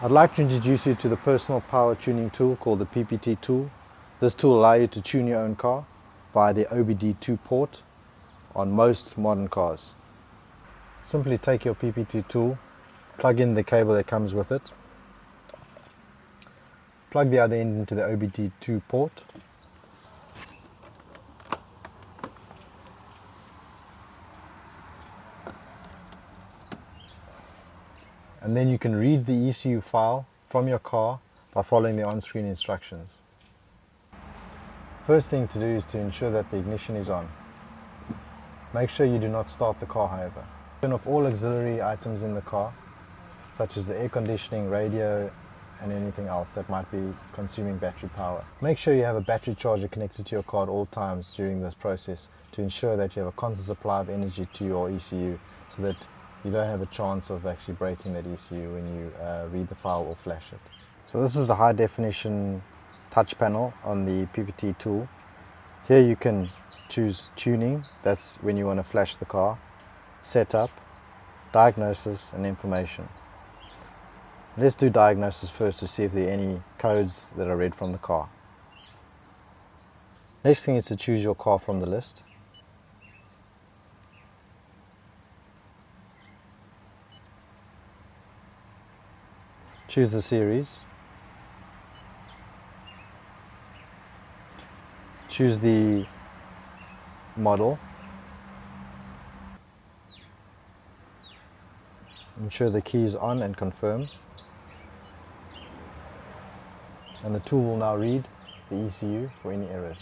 I'd like to introduce you to the personal power tuning tool called the PPT tool. This tool will allow you to tune your own car via the OBD2 port on most modern cars. Simply take your PPT tool, plug in the cable that comes with it, plug the other end into the OBD2 port, and then you can read the ECU file from your car by following the on-screen instructions. First thing to do is to ensure that the ignition is on. Make sure you do not start the car, however. Turn off all auxiliary items in the car, such as the air conditioning, radio, and anything else that might be consuming battery power. Make sure you have a battery charger connected to your car at all times during this process to ensure that you have a constant supply of energy to your ECU so that you don't have a chance of actually breaking that ECU when you read the file or flash it. So this is the high definition touch panel on the PPT tool. Here you can choose tuning, that's when you want to flash the car, setup, diagnosis and information. Let's do diagnosis first to see if there are any codes that are read from the car. Next thing is to choose your car from the list. Choose the series. Choose the model. Ensure the key is on and confirm. And the tool will now read the ECU for any errors.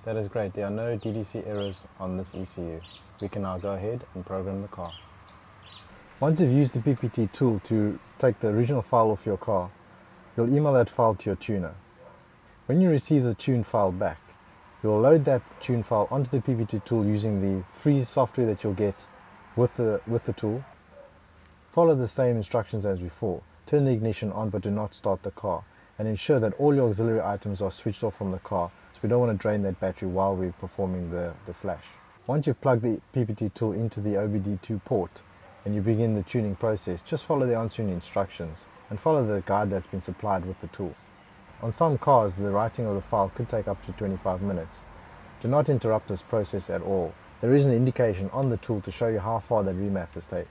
That is great, there are no DDC errors on this ECU. We can now go ahead and program the car. Once you've used the PPT tool to take the original file off your car, you'll email that file to your tuner. When you receive the tune file back, you'll load that tune file onto the PPT tool using the free software that you'll get with the tool. Follow the same instructions as before. Turn the ignition on but do not start the car, and ensure that all your auxiliary items are switched off from the car. We don't want to drain that battery while we're performing the flash. Once you've plugged the PPT tool into the OBD2 port and you begin the tuning process, just follow the on-screen instructions and follow the guide that's been supplied with the tool. On some cars, the writing of the file could take up to 25 minutes. Do not interrupt this process at all. There is an indication on the tool to show you how far that remap is taken.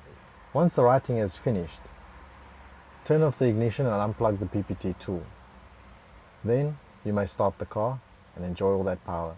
Once the writing is finished, turn off the ignition and unplug the PPT tool. Then you may start the car and enjoy all that power.